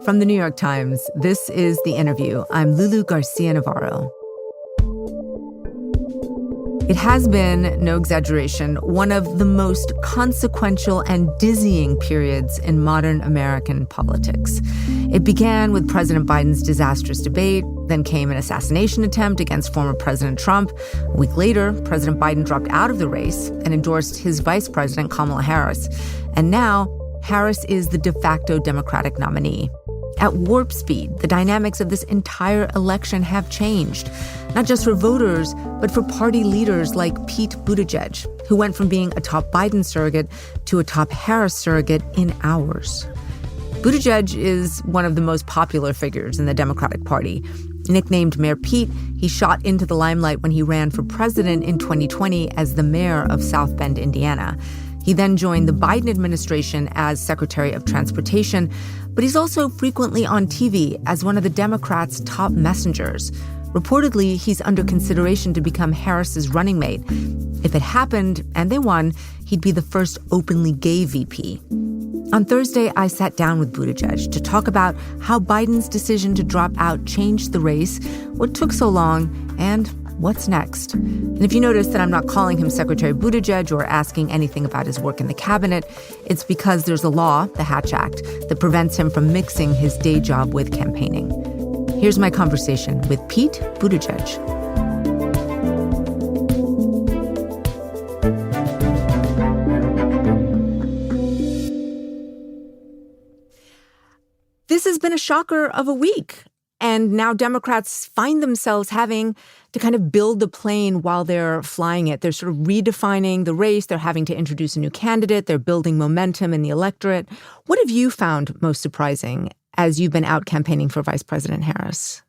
From the New York Times, this is The Interview. I'm Lulu Garcia-Navarro. It has been, no exaggeration, one of the most consequential and dizzying periods in modern American politics. It began with President Biden's disastrous debate, then came an assassination attempt against former President Trump. A week later, President Biden dropped out of the race and endorsed his vice president, Kamala Harris. And now, Harris is the de facto Democratic nominee. At warp speed, the dynamics of this entire election have changed, not just for voters, but for party leaders like Pete Buttigieg, who went from being a top Biden surrogate to a top Harris surrogate in hours. Buttigieg is one of the most popular figures in the Democratic Party. Nicknamed Mayor Pete, he shot into the limelight when he ran for president in 2020 as the mayor of South Bend, Indiana. He then joined the Biden administration as Secretary of Transportation, but he's also frequently on TV as one of the Democrats' top messengers. Reportedly, he's under consideration to become Harris's running mate. If it happened and they won, he'd be the first openly gay VP. On Thursday, I sat down with Buttigieg to talk about how Biden's decision to drop out changed the race, what took so long, and what's next. And if you notice that I'm not calling him Secretary Buttigieg or asking anything about his work in the cabinet, it's because there's a law, the Hatch Act, that prevents him from mixing his day job with campaigning. Here's my conversation with Pete Buttigieg. This has been a shocker of a week. And now Democrats find themselves having to kind of build the plane while they're flying it. They're sort of redefining the race. They're having to introduce a new candidate. They're building momentum in the electorate. What have you found most surprising as you've been out campaigning for Vice President Harris?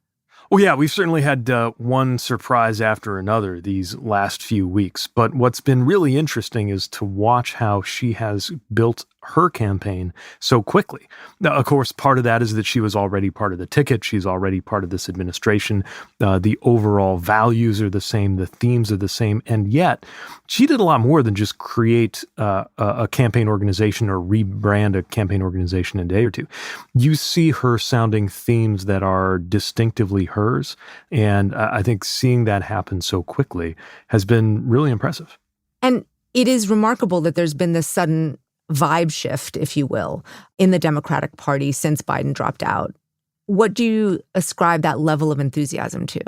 Well, yeah, we've certainly had one surprise after another these last few weeks. But what's been really interesting is to watch how she has built her campaign so quickly. Now, of course, part of that is that she was already part of the ticket. She's already part of this administration. The overall values are the same. The themes are the same. And yet, she did a lot more than just create a campaign organization or rebrand a campaign organization in a day or two. You see her sounding themes that are distinctively hers. And I think seeing that happen so quickly has been really impressive. And it is remarkable that there's been this sudden vibe shift, if you will, in the Democratic Party since Biden dropped out. What do you ascribe that level of enthusiasm to?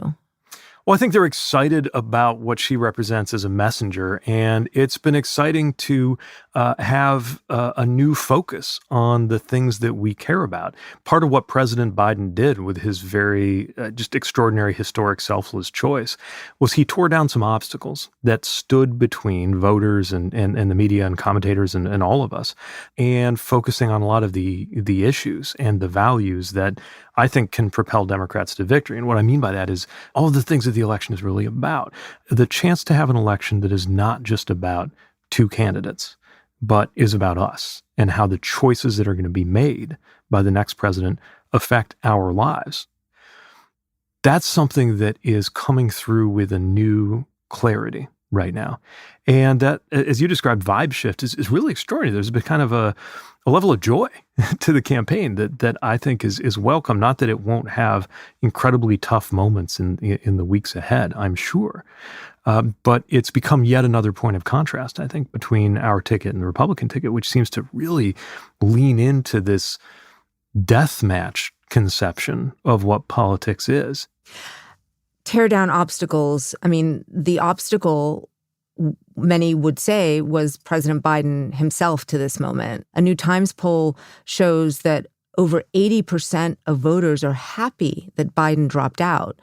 Well, I think they're excited about what she represents as a messenger, and it's been exciting to have a new focus on the things that we care about. Part of what President Biden did with his very just extraordinary, historic, selfless choice was he tore down some obstacles that stood between voters and the media and commentators and all of us, and focusing on a lot of the issues and the values that I think can propel Democrats to victory. And what I mean by that is all of the things that the election is really about. The chance to have an election that is not just about two candidates, but is about us and how the choices that are going to be made by the next president affect our lives. That's something that is coming through with a new clarity right now. And that, as you described, vibe shift is really extraordinary. There's been kind of a level of joy to the campaign that I think is welcome. Not that it won't have incredibly tough moments in the weeks ahead, I'm sure. But it's become yet another point of contrast, I think, between our ticket and the Republican ticket, which seems to really lean into this death match conception of what politics is. Tear down obstacles. I mean, the obstacle, many would say, was President Biden himself to this moment. A New Times poll shows that over 80% of voters are happy that Biden dropped out.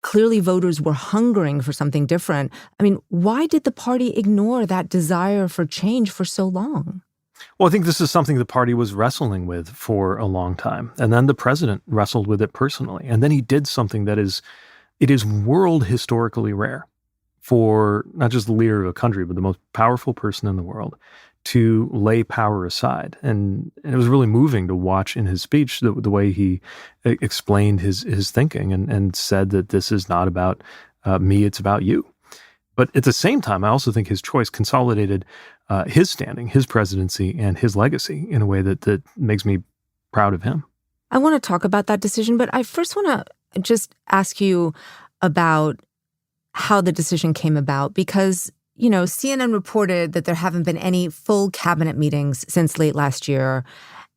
Clearly, voters were hungering for something different. I mean, why did the party ignore that desire for change for so long? Well, I think this is something the party was wrestling with for a long time. And then the president wrestled with it personally. And then he did something that is world historically rare for not just the leader of a country, but the most powerful person in the world to lay power aside. And it was really moving to watch in his speech the way he explained his thinking and said that this is not about me, it's about you. But at the same time, I also think his choice consolidated his standing, his presidency, and his legacy in a way that makes me proud of him. I want to talk about that decision, but I first want to just ask you about how the decision came about because, CNN reported that there haven't been any full cabinet meetings since late last year.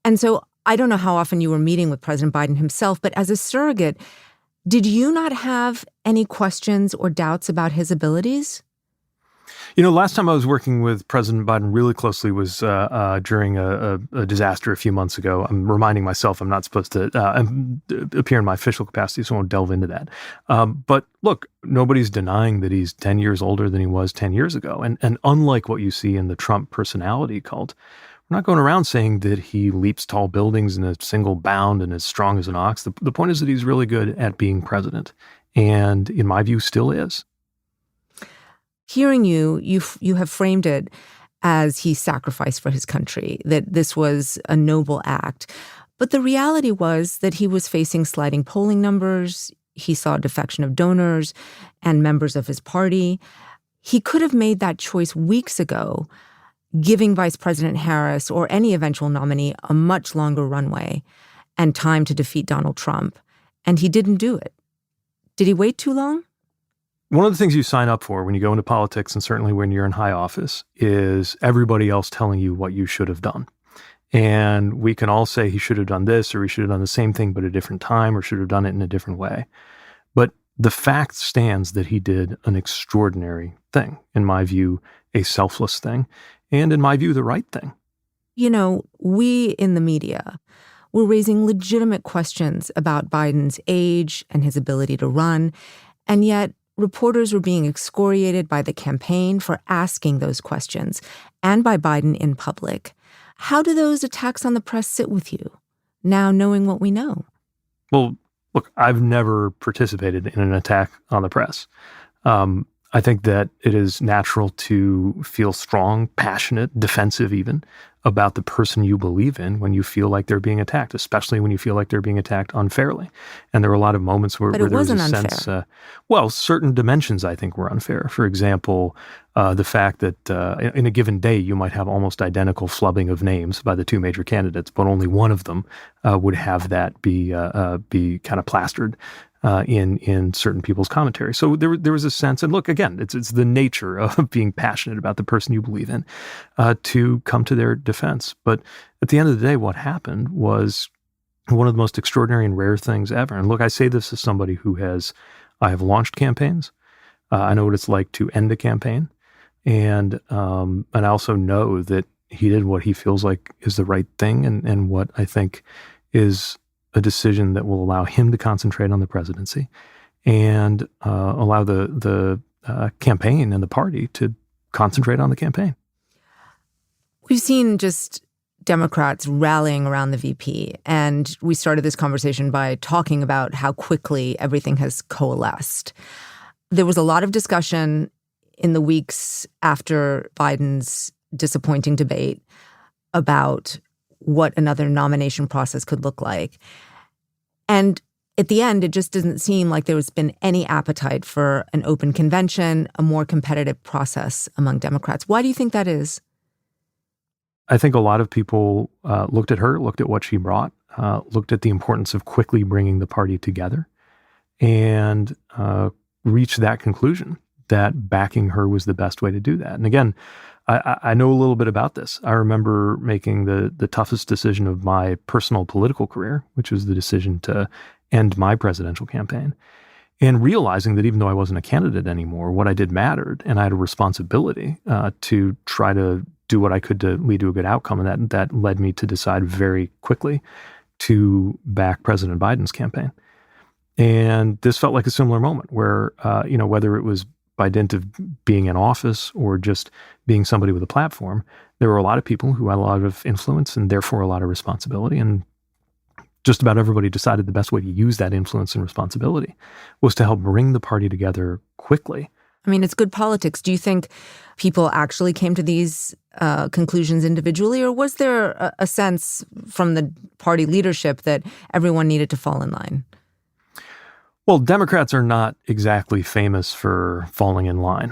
And so I don't know how often you were meeting with President Biden himself, but as a surrogate, did you not have any questions or doubts about his abilities? Last time I was working with President Biden really closely was during a disaster a few months ago. I'm reminding myself I'm not supposed to appear in my official capacity, so I won't delve into that. But look, nobody's denying that he's 10 years older than he was 10 years ago. And unlike what you see in the Trump personality cult, we're not going around saying that he leaps tall buildings in a single bound and as strong as an ox. The point is that he's really good at being president, and in my view, still is. Hearing you have framed it as he sacrificed for his country, that this was a noble act. But the reality was that he was facing sliding polling numbers. He saw defection of donors and members of his party. He could have made that choice weeks ago, giving Vice President Harris or any eventual nominee a much longer runway and time to defeat Donald Trump. And he didn't do it. Did he wait too long? One of the things you sign up for when you go into politics, and certainly when you're in high office, is everybody else telling you what you should have done. And we can all say he should have done this, or he should have done the same thing but a different time, or should have done it in a different way. But the fact stands that he did an extraordinary thing, in my view, a selfless thing, and in my view, the right thing. We in the media, we're raising legitimate questions about Biden's age and his ability to run, and yet reporters were being excoriated by the campaign for asking those questions and by Biden in public. How do those attacks on the press sit with you, now knowing what we know? Well, look, I've never participated in an attack on the press. I think that it is natural to feel strong, passionate, defensive even, about the person you believe in when you feel like they're being attacked, especially when you feel like they're being attacked unfairly. And there were a lot of moments where there was a sense, certain dimensions I think were unfair. For example, the fact that in a given day you might have almost identical flubbing of names by the two major candidates, but only one of them would have that be kind of plastered in certain people's commentary. So there was a sense, and look, again, it's the nature of being passionate about the person you believe in to come to their defense. But at the end of the day, what happened was one of the most extraordinary and rare things ever. And look, I say this as somebody I have launched campaigns. I know what it's like to end a campaign. And I also know that he did what he feels like is the right thing and what I think is a decision that will allow him to concentrate on the presidency and allow the campaign and the party to concentrate on the campaign. We've seen just Democrats rallying around the VP, and we started this conversation by talking about how quickly everything has coalesced. There was a lot of discussion in the weeks after Biden's disappointing debate about what another nomination process could look like. And at the end, it just doesn't seem like there's been any appetite for an open convention, a more competitive process among Democrats. Why do you think that is? I think a lot of people looked at her, looked at what she brought, looked at the importance of quickly bringing the party together, and reached that conclusion that backing her was the best way to do that. And again, I know a little bit about this. I remember making the toughest decision of my personal political career, which was the decision to end my presidential campaign, and realizing that even though I wasn't a candidate anymore, what I did mattered, and I had a responsibility to try to do what I could to lead to a good outcome. And that led me to decide very quickly to back President Biden's campaign. And this felt like a similar moment where, whether it was by dint of being in office or just being somebody with a platform, there were a lot of people who had a lot of influence and therefore a lot of responsibility. And just about everybody decided the best way to use that influence and responsibility was to help bring the party together quickly. I mean, it's good politics. Do you think people actually came to these conclusions individually, or was there a sense from the party leadership that everyone needed to fall in line? Well, Democrats are not exactly famous for falling in line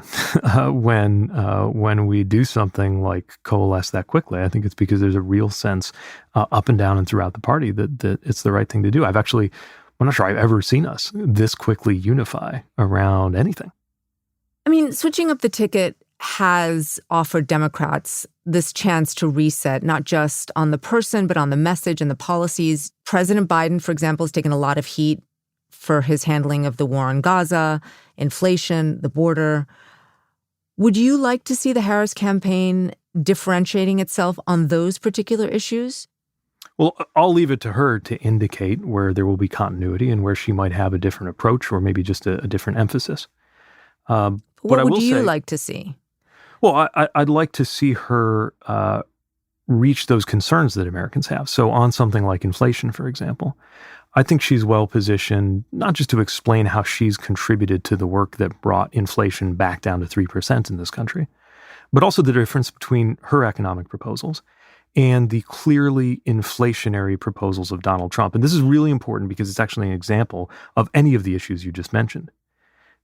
when we do something like coalesce that quickly. I think it's because there's a real sense up and down and throughout the party that it's the right thing to do. I'm not sure I've ever seen us this quickly unify around anything. I mean, switching up the ticket has offered Democrats this chance to reset, not just on the person, but on the message and the policies. President Biden, for example, has taken a lot of heat for his handling of the war on Gaza, inflation, the border. Would you like to see the Harris campaign differentiating itself on those particular issues? Well, I'll leave it to her to indicate where there will be continuity and where she might have a different approach or maybe just a different emphasis. What would you like to see? Well, I'd like to see her reach those concerns that Americans have. So on something like inflation, for example, I think she's well positioned not just to explain how she's contributed to the work that brought inflation back down to 3% in this country, but also the difference between her economic proposals and the clearly inflationary proposals of Donald Trump. And this is really important because it's actually an example of any of the issues you just mentioned,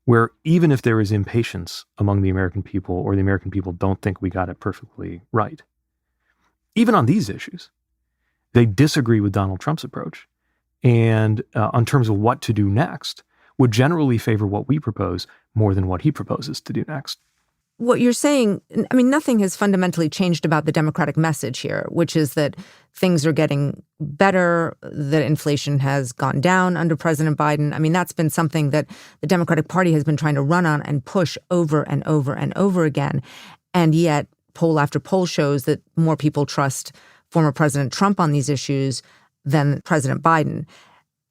where even if there is impatience among the American people or the American people don't think we got it perfectly right, even on these issues, they disagree with Donald Trump's approach. And on terms of what to do next, would generally favor what we propose more than what he proposes to do next. What you're saying, I mean, nothing has fundamentally changed about the Democratic message here, which is that things are getting better, that inflation has gone down under President Biden. I mean, that's been something that the Democratic Party has been trying to run on and push over and over and over again. And yet, poll after poll shows that more people trust former President Trump on these issues than President Biden.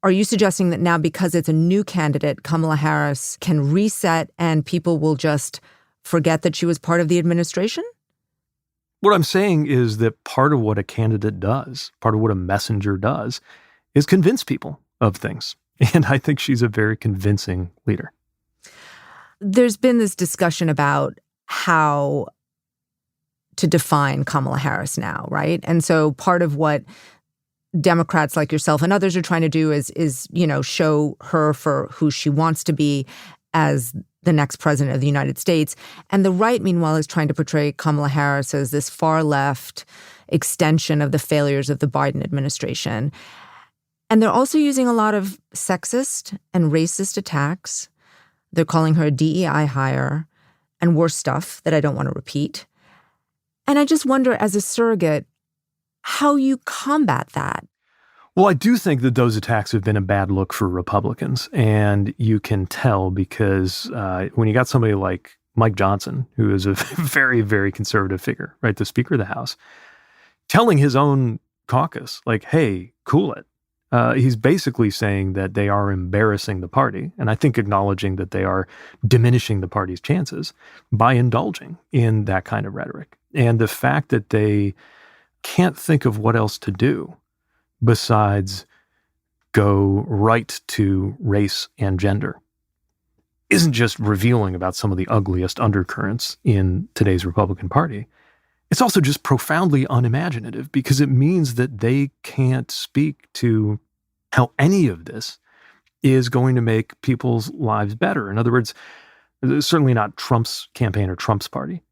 Are you suggesting that now, because it's a new candidate, Kamala Harris can reset and people will just forget that she was part of the administration? What I'm saying is that part of what a candidate does, part of what a messenger does, is convince people of things. And I think she's a very convincing leader. There's been this discussion about how to define Kamala Harris now, right? And so part of what Democrats like yourself and others are trying to do is show her for who she wants to be as the next president of the United States. And the right, meanwhile, is trying to portray Kamala Harris as this far-left extension of the failures of the Biden administration. And they're also using a lot of sexist and racist attacks. They're calling her a DEI hire and worse stuff that I don't want to repeat. And I just wonder, as a surrogate, how you combat that. Well, I do think that those attacks have been a bad look for Republicans. And you can tell because when you got somebody like Mike Johnson, who is a very, very conservative figure, right, the Speaker of the House, telling his own caucus, like, hey, cool it. He's basically saying that they are embarrassing the party. And I think acknowledging that they are diminishing the party's chances by indulging in that kind of rhetoric. And the fact that they can't think of what else to do besides go right to race and gender isn't just revealing about some of the ugliest undercurrents in today's Republican Party. It's also just profoundly unimaginative because it means that they can't speak to how any of this is going to make people's lives better. In other words, certainly not Trump's campaign or Trump's party.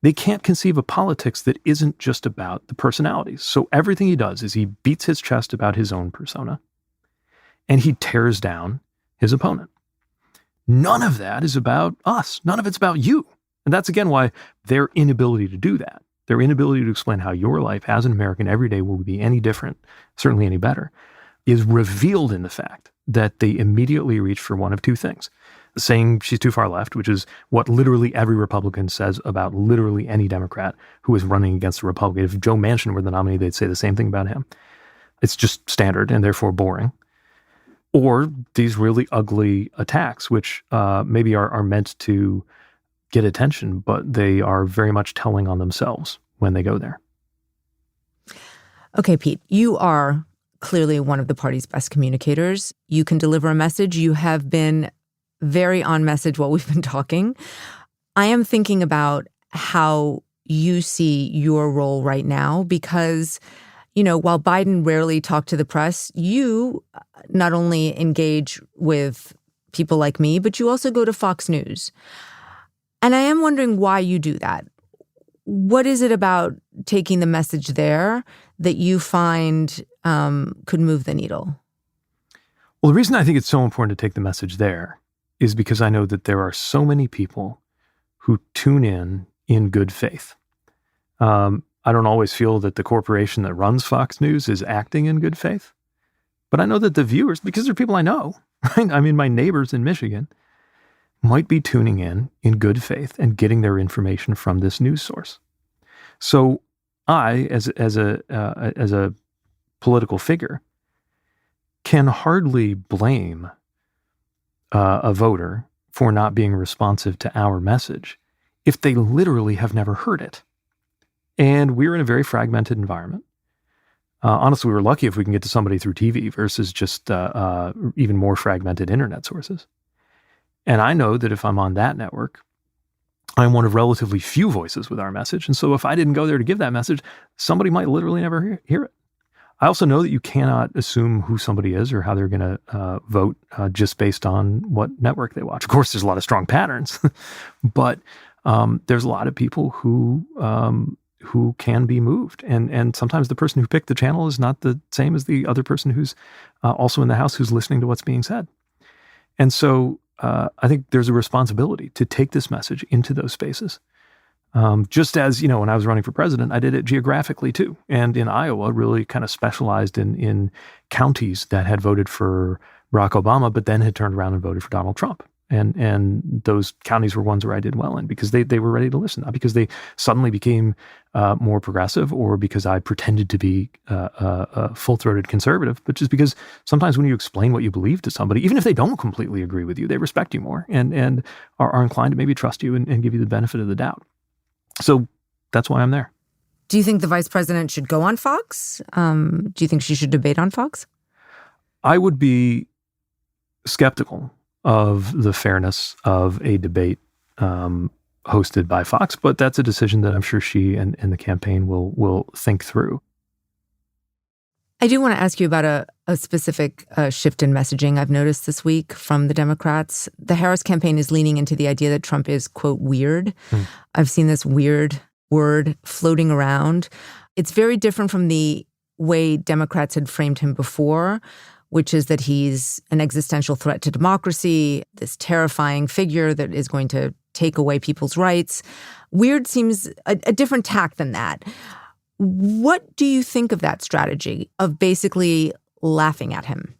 They can't conceive of politics that isn't just about the personalities. So everything he does is he beats his chest about his own persona and he tears down his opponent. None of that is about us. None of it's about you. And that's, again, why their inability to do that, their inability to explain how your life as an American every day will be any different, certainly any better, is revealed in the fact that they immediately reach for one of two things. Saying she's too far left, which is what literally every Republican says about literally any Democrat who is running against a Republican. If Joe Manchin were the nominee, they'd say the same thing about him. It's just standard and therefore boring. Or these really ugly attacks, which maybe are meant to get attention, but they are very much telling on themselves when they go there. Okay, Pete, you are clearly one of the party's best communicators. You can deliver a message. You have been very on message while we've been talking. I am thinking about how you see your role right now because, while Biden rarely talked to the press, you not only engage with people like me, but you also go to Fox News. And I am wondering why you do that. What is it about taking the message there that you find could move the needle? Well, the reason I think it's so important to take the message there is because I know that there are so many people who tune in good faith. I don't always feel that the corporation that runs Fox News is acting in good faith, but I know that the viewers, because they're people I know, right? I mean, my neighbors in Michigan might be tuning in good faith and getting their information from this news source. So I, as a political figure, can hardly blame a voter for not being responsive to our message if they literally have never heard it. And we're in a very fragmented environment. Honestly, we're lucky if we can get to somebody through TV versus just even more fragmented internet sources. And I know that if I'm on that network, I'm one of relatively few voices with our message. And so if I didn't go there to give that message, somebody might literally never hear it. I also know that you cannot assume who somebody is or how they're going to vote just based on what network they watch. Of course, there's a lot of strong patterns, but there's a lot of people who can be moved. And sometimes the person who picked the channel is not the same as the other person who's also in the house who's listening to what's being said. And so I think there's a responsibility to take this message into those spaces. Just as, when I was running for president, I did it geographically too. And in Iowa, really kind of specialized in counties that had voted for Barack Obama, but then had turned around and voted for Donald Trump. And those counties were ones where I did well in because they were ready to listen, not because they suddenly became more progressive or because I pretended to be a full-throated conservative, but just because sometimes when you explain what you believe to somebody, even if they don't completely agree with you, they respect you more and are inclined to maybe trust you and give you the benefit of the doubt. So that's why I'm there. Do you think the vice president should go on Fox? Do you think she should debate on Fox? I would be skeptical of the fairness of a debate hosted by Fox, but that's a decision that I'm sure she and the campaign will think through. I do want to ask you about a specific shift in messaging I've noticed this week from the Democrats. The Harris campaign is leaning into the idea that Trump is, quote, weird. I've seen this weird word floating around. It's very different from the way Democrats had framed him before, which is that he's an existential threat to democracy, this terrifying figure that is going to take away people's rights. Weird seems a different tack than that. What do you think of that strategy of basically laughing at him?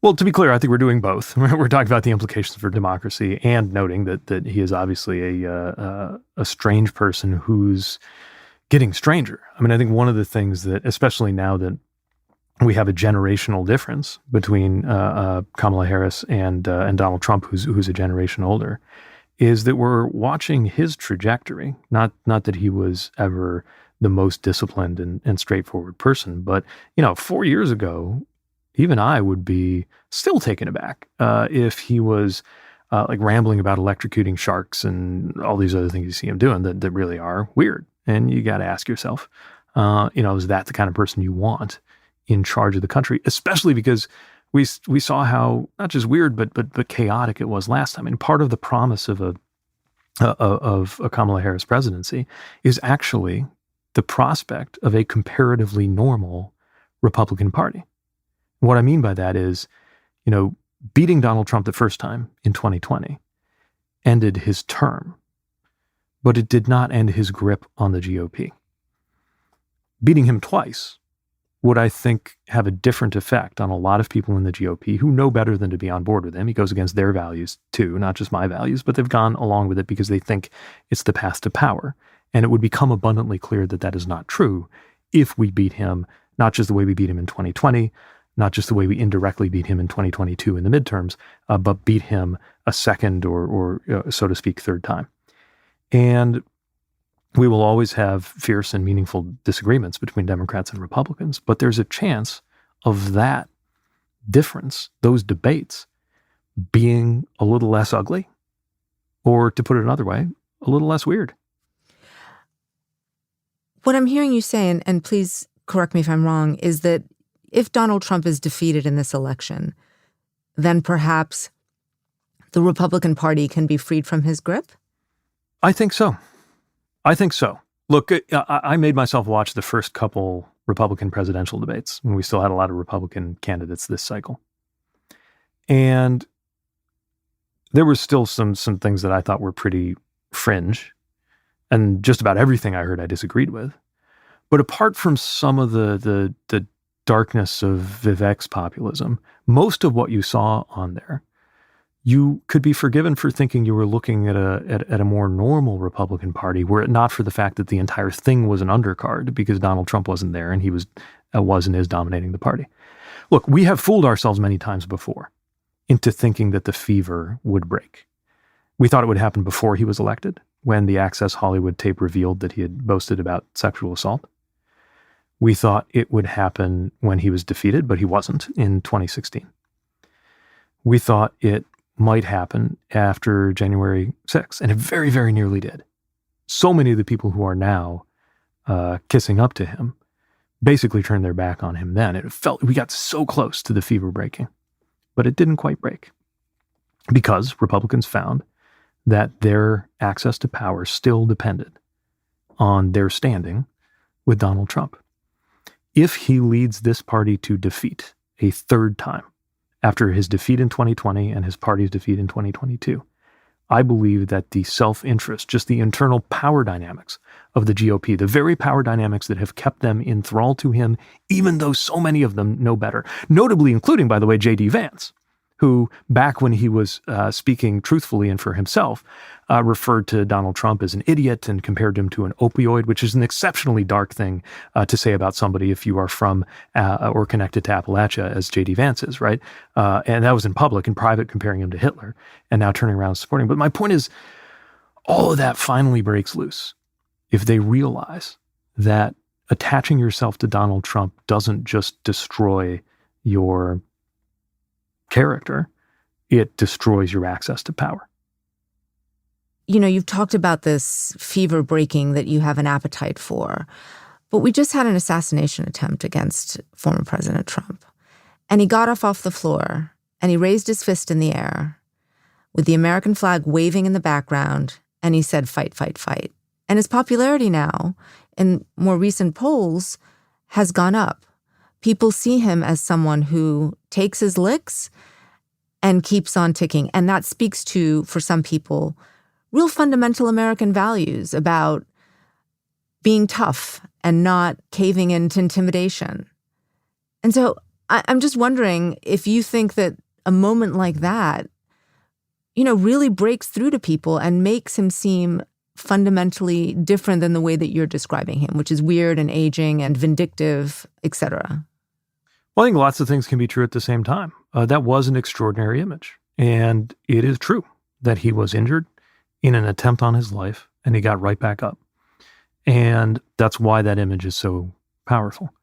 Well, to be clear, I think we're doing both. We're talking about the implications for democracy and noting that he is obviously a strange person who's getting stranger. I mean, I think one of the things that, especially now that we have a generational difference between Kamala Harris and Donald Trump, who's a generation older, is that we're watching his trajectory. Not that he was ever the most disciplined and straightforward person, but 4 years ago, even I would be still taken aback if he was like rambling about electrocuting sharks and all these other things you see him doing that really are weird. And you got to ask yourself, is that the kind of person you want in charge of the country? Especially because we saw how not just weird but chaotic it was last time. And part of the promise of a Kamala Harris presidency is actually the prospect of a comparatively normal Republican Party. What I mean by that is, beating Donald Trump the first time in 2020 ended his term, but it did not end his grip on the GOP. Beating him twice would, I think, have a different effect on a lot of people in the GOP who know better than to be on board with him. He goes against their values too, not just my values, but they've gone along with it because they think it's the path to power. And it would become abundantly clear that that is not true if we beat him, not just the way we beat him in 2020, not just the way we indirectly beat him in 2022 in the midterms, but beat him a second or so to speak, third time. And we will always have fierce and meaningful disagreements between Democrats and Republicans, but there's a chance of that difference, those debates, being a little less ugly, or to put it another way, a little less weird. What I'm hearing you say, and please correct me if I'm wrong, is that if Donald Trump is defeated in this election, then perhaps the Republican Party can be freed from his grip? I think so. Look, I made myself watch the first couple Republican presidential debates when we still had a lot of Republican candidates this cycle. And there were still some things that I thought were pretty fringe. And just about everything I heard I disagreed with. But apart from some of the darkness of Vivek's populism, most of what you saw on there, you could be forgiven for thinking you were looking at a more normal Republican Party, were it not for the fact that the entire thing was an undercard because Donald Trump wasn't there and he was and is dominating the party. Look, we have fooled ourselves many times before into thinking that the fever would break. We thought it would happen before he was elected, when the Access Hollywood tape revealed that he had boasted about sexual assault. We thought it would happen when he was defeated, but he wasn't, in 2016. We thought it might happen after January 6th, and it very, very nearly did. So many of the people who are now kissing up to him basically turned their back on him then. It felt we got so close to the fever breaking, but it didn't quite break because Republicans found that their access to power still depended on their standing with Donald Trump. If he leads this party to defeat a third time after his defeat in 2020 and his party's defeat in 2022, I believe that the self-interest, just the internal power dynamics of the GOP, the very power dynamics that have kept them in thrall to him, even though so many of them know better, notably including, by the way, JD Vance, who, back when he was speaking truthfully and for himself, referred to Donald Trump as an idiot and compared him to an opioid, which is an exceptionally dark thing to say about somebody if you are from or connected to Appalachia, as JD Vance is, right? And that was in public. In private, comparing him to Hitler, and now turning around and supporting him. But my point is, all of that finally breaks loose if they realize that attaching yourself to Donald Trump doesn't just destroy your character, it destroys your access to power. You know, you've talked about this fever breaking that you have an appetite for, but we just had an assassination attempt against former President Trump. And he got off the floor and he raised his fist in the air with the American flag waving in the background, and he said, "Fight, fight, fight." And his popularity now, in more recent polls, has gone up. People see him as someone who takes his licks and keeps on ticking. And that speaks to, for some people, real fundamental American values about being tough and not caving into intimidation. And so I'm just wondering if you think that a moment like that, you know, really breaks through to people and makes him seem fundamentally different than the way that you're describing him, which is weird and aging and vindictive, et cetera. Well, I think lots of things can be true at the same time. That was an extraordinary image. And it is true that he was injured in an attempt on his life, and he got right back up. And that's why that image is so powerful.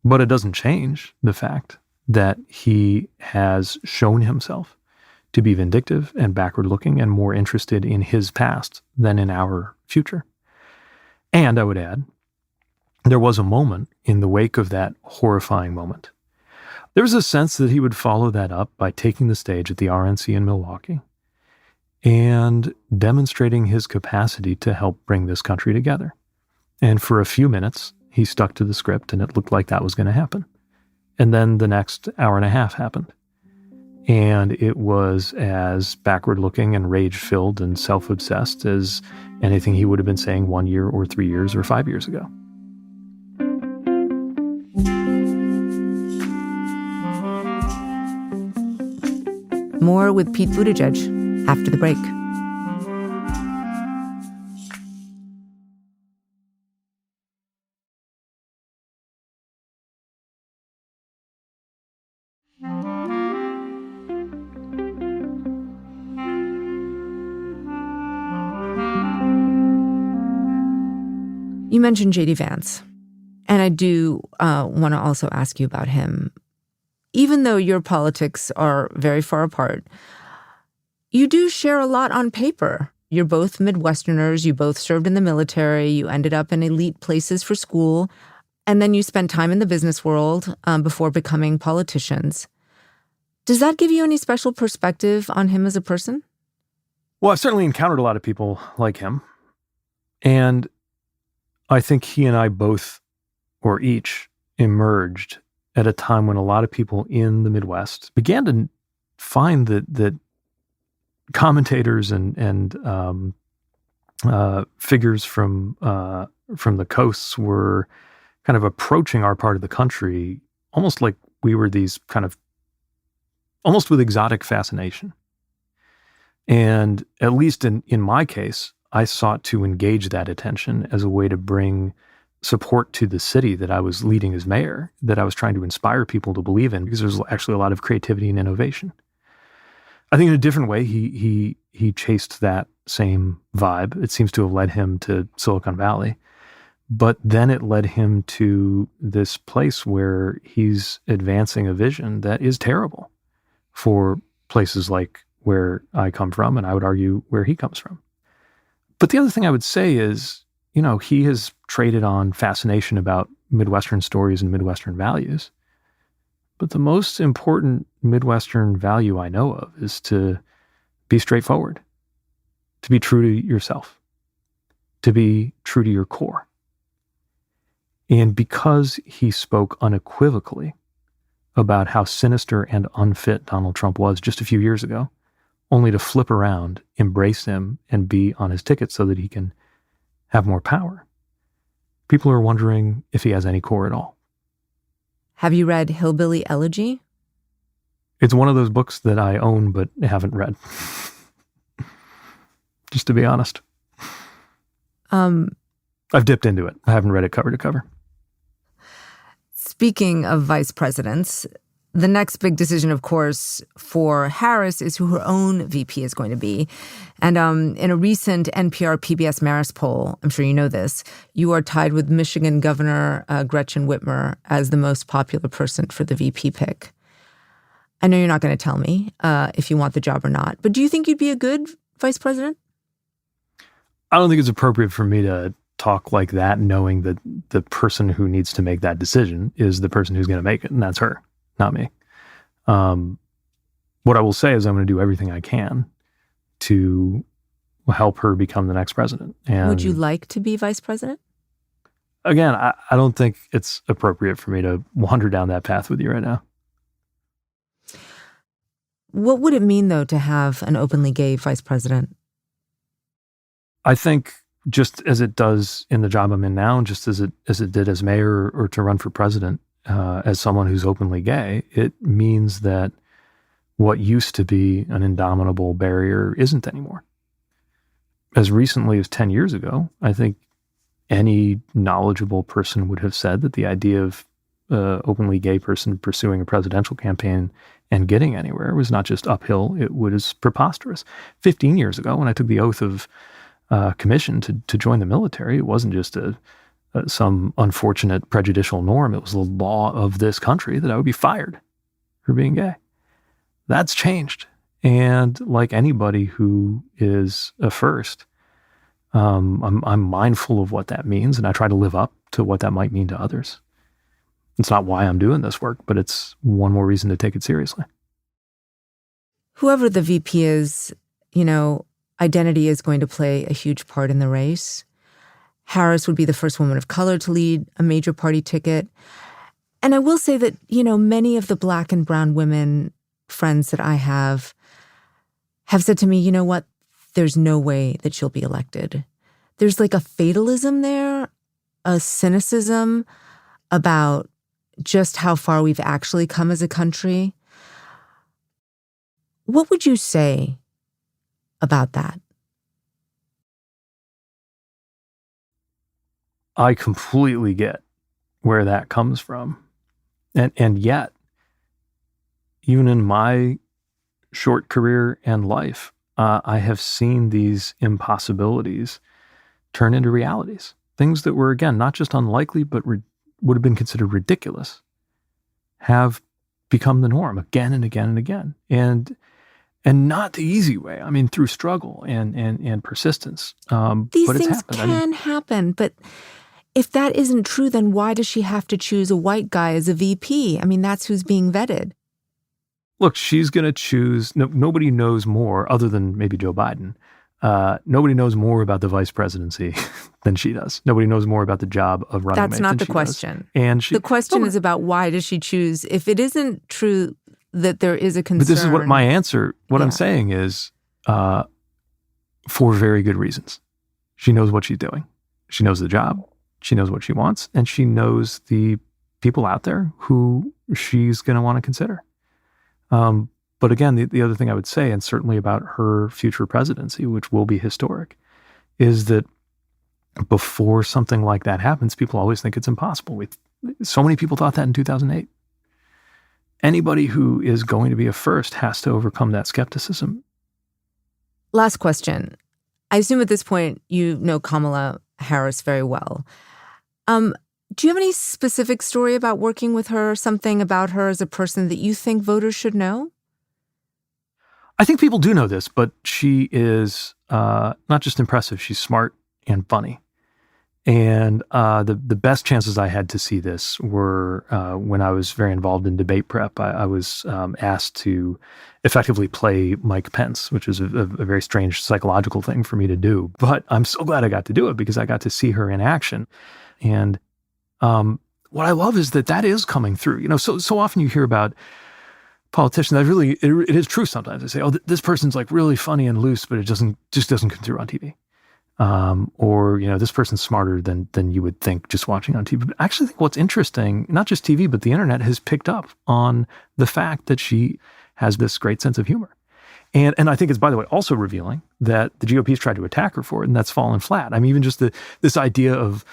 But it doesn't change the fact that he has shown himself to be vindictive and backward-looking and more interested in his past than in our future. And I would add, there was a moment in the wake of that horrifying moment. There was a sense that he would follow that up by taking the stage at the RNC in Milwaukee and demonstrating his capacity to help bring this country together. And for a few minutes, he stuck to the script, and it looked like that was going to happen. And then the next hour and a half happened. And it was as backward-looking and rage-filled and self-obsessed as anything he would have been saying 1 year or 3 years or 5 years ago. More with Pete Buttigieg after the break. You mentioned JD Vance, and I do want to also ask you about him. Even though your politics are very far apart, you do share a lot on paper. You're both Midwesterners, you both served in the military, you ended up in elite places for school, and then you spent time in the business world before becoming politicians. Does that give you any special perspective on him as a person? Well, I've certainly encountered a lot of people like him. And I think he and I both, or each, emerged at a time when a lot of people in the Midwest began to find that commentators and figures from the coasts were kind of approaching our part of the country almost like we were these kind of, almost with exotic fascination. And at least in my case, I sought to engage that attention as a way to bring support to the city that I was leading as mayor, that I was trying to inspire people to believe in, because there's actually a lot of creativity and innovation. I think in a different way, he chased that same vibe. It seems to have led him to Silicon Valley, but then it led him to this place where he's advancing a vision that is terrible for places like where I come from, and I would argue where he comes from. But the other thing I would say is, he has traded on fascination about Midwestern stories and Midwestern values. But the most important Midwestern value I know of is to be straightforward, to be true to yourself, to be true to your core. And because he spoke unequivocally about how sinister and unfit Donald Trump was just a few years ago, only to flip around, embrace him, and be on his ticket so that he can have more power, people are wondering if he has any core at all. Have you read Hillbilly Elegy? It's one of those books that I own but haven't read. Just to be honest. I've dipped into it. I haven't read it cover to cover. Speaking of vice presidents, the next big decision, of course, for Harris is who her own VP is going to be. And in a recent NPR PBS Marist poll, I'm sure you know this, you are tied with Michigan Governor Gretchen Whitmer as the most popular person for the VP pick. I know you're not going to tell me if you want the job or not, but do you think you'd be a good vice president? I don't think it's appropriate for me to talk like that, knowing that the person who needs to make that decision is the person who's going to make it, and that's her. Not me. What I will say is I'm going to do everything I can to help her become the next president. And would you like to be vice president? Again, I don't think it's appropriate for me to wander down that path with you right now. What would it mean, though, to have an openly gay vice president? I think just as it does in the job I'm in now, and just as it did as mayor or to run for president, as someone who's openly gay, it means that what used to be an indomitable barrier isn't anymore. As recently as 10 years ago, I think any knowledgeable person would have said that the idea of an openly gay person pursuing a presidential campaign and getting anywhere was not just uphill, it was preposterous. 15 years ago, when I took the oath of commission to join the military, it wasn't just some unfortunate prejudicial norm. It was the law of this country that I would be fired for being gay. That's changed. And like anybody who is a first, I'm mindful of what that means, and I try to live up to what that might mean to others. It's not why I'm doing this work, but it's one more reason to take it seriously. Whoever the VP is, identity is going to play a huge part in the race. Harris would be the first woman of color to lead a major party ticket. And I will say that, many of the Black and brown women friends that I have said to me, you know what, there's no way that she'll be elected. There's like a fatalism there, a cynicism about just how far we've actually come as a country. What would you say about that? I completely get where that comes from. And yet, even in my short career and life, I have seen these impossibilities turn into realities. Things that were, again, not just unlikely, but would have been considered ridiculous, have become the norm again and again and again. And not the easy way. I mean, through struggle and persistence. These but things it's can happen, but if that isn't true, then why does she have to choose a white guy as a VP? I mean, that's who's being vetted. look, she's going to choose. Nobody knows more, other than maybe Joe Biden. Nobody knows more about the vice presidency than she does. Nobody knows more about the job of running mate. That's not than the she question. Does. And the question is about why does she choose? If it isn't true that there is a concern. But this is what my answer. What I'm saying is, for very good reasons. She knows what she's doing. She knows the job. She knows what she wants, and she knows the people out there who she's going to want to consider. But again, the other thing I would say, and certainly about her future presidency, which will be historic, is that before something like that happens, people always think it's impossible. So many people thought that in 2008. Anybody who is going to be a first has to overcome that skepticism. Last question. I assume at this point you know Kamala Harris very well. Do you have any specific story about working with her, something about her as a person that you think voters should know? I think people do know this, but she is not just impressive, she's smart and funny. And the best chances I had to see this were when I was very involved in debate prep. I was asked to effectively play Mike Pence, which is a very strange psychological thing for me to do. But I'm so glad I got to do it because I got to see her in action. And what I love is that is coming through. So often you hear about politicians. It is true sometimes. They say, oh, this person's like really funny and loose, but it just doesn't come through on TV. Or this person's smarter than you would think just watching on TV. But I actually think what's interesting, not just TV, but the internet has picked up on the fact that she has this great sense of humor. And I think it's, by the way, also revealing that the GOP's tried to attack her for it, and that's fallen flat. I mean, even just this idea of,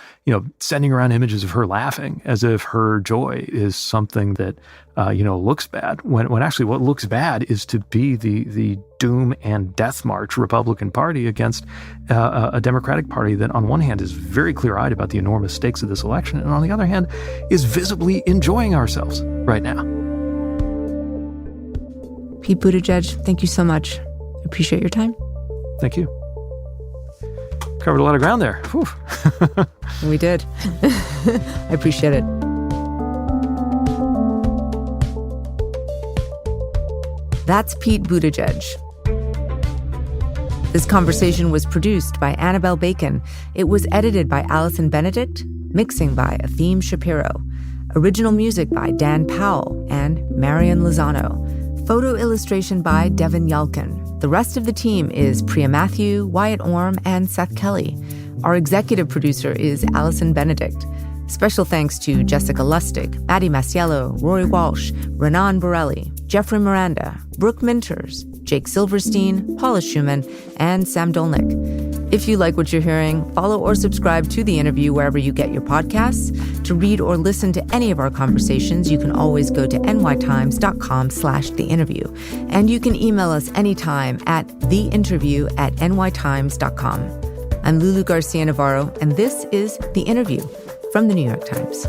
sending around images of her laughing as if her joy is something that, looks bad, when actually what looks bad is to be the doom and death march Republican Party against a Democratic Party that on one hand is very clear-eyed about the enormous stakes of this election, and on the other hand is visibly enjoying ourselves right now. Pete Buttigieg, thank you so much. I appreciate your time. Thank you. Covered a lot of ground there. Whew. We did. I appreciate it. That's Pete Buttigieg. This conversation was produced by Annabelle Bacon. It was edited by Allison Benedict, mixing by Athim Shapiro. Original music by Dan Powell and Marian Lozano. Photo illustration by Devin Yalkin. The rest of the team is Priya Matthew, Wyatt Orm, and Seth Kelly. Our executive producer is Allison Benedict. Special thanks to Jessica Lustig, Maddie Masiello, Rory Walsh, Renan Borelli, Jeffrey Miranda, Brooke Minters, Jake Silverstein, Paula Schumann, and Sam Dolnick. If you like what you're hearing, follow or subscribe to The Interview wherever you get your podcasts. To read or listen to any of our conversations, you can always go to nytimes.com/theinterview. And you can email us anytime at theinterview@nytimes.com. I'm Lulu Garcia Navarro, and this is The Interview from The New York Times.